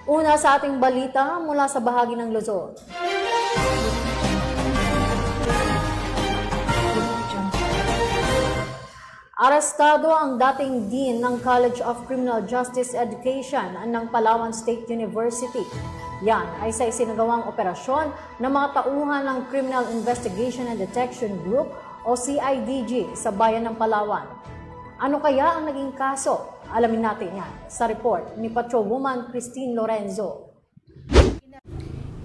Una sa ating balita mula sa bahagi ng Luzon. Arestado ang dating Dean ng College of Criminal Justice Education ng Palawan State University. Yan ay sa isinagawang operasyon ng mga tauhan ng Criminal Investigation and Detection Group o CIDG sa bayan ng Palawan. Ano kaya ang naging kaso? Alamin natin yan sa report ni Patrolwoman Christine Lorenzo.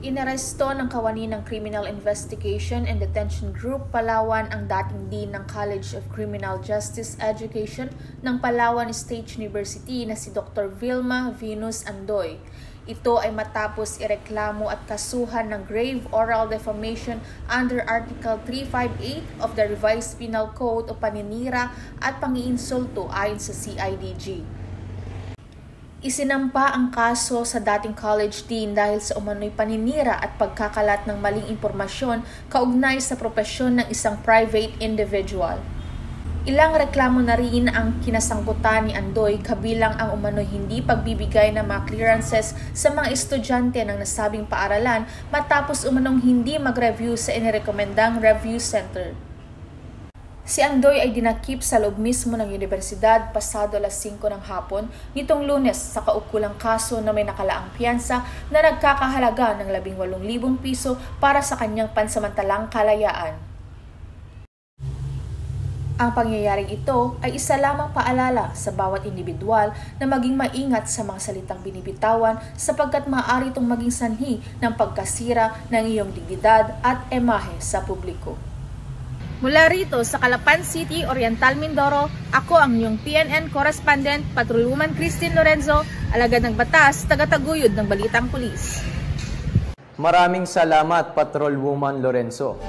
Inaresto ng kawani ng Criminal Investigation and Detention Group Palawan ang dating Dean ng College of Criminal Justice Education ng Palawan State University na si Dr. Vilma Venus Andoy. Ito ay matapos ireklamo at kasuhan ng grave oral defamation under Article 358 of the Revised Penal Code o paninira at pangiinsulto ayon sa CIDG. Isinampa ang kaso sa dating college dean dahil sa umano'y paninira at pagkakalat ng maling impormasyon kaugnay sa propesyon ng isang private individual. Ilang reklamo na rin ang kinasangkutan ni Andoy kabilang ang umano'y hindi pagbibigay ng mga clearances sa mga estudyante ng nasabing paaralan matapos umanong hindi mag-review sa inirekomendang review center. Si Andoy ay dinakip sa loob mismo ng universidad pasado alas 5 ng hapon nitong Lunes sa kaukulang kaso na may nakalaang piyansa na nagkakahalaga ng 18,000 piso para sa kanyang pansamantalang kalayaan. Ang pangyayaring ito ay isa lamang paalala sa bawat individual na maging maingat sa mga salitang binibitawan sapagkat maaari itong maging sanhi ng pagkasira ng iyong dignidad at imahe sa publiko. Mula rito sa Calapan City, Oriental Mindoro, ako ang iyong PNN correspondent, Patrolwoman Christine Lorenzo, alagad ng batas, tagataguyod ng Balitang Pulis. Maraming salamat, Patrolwoman Lorenzo.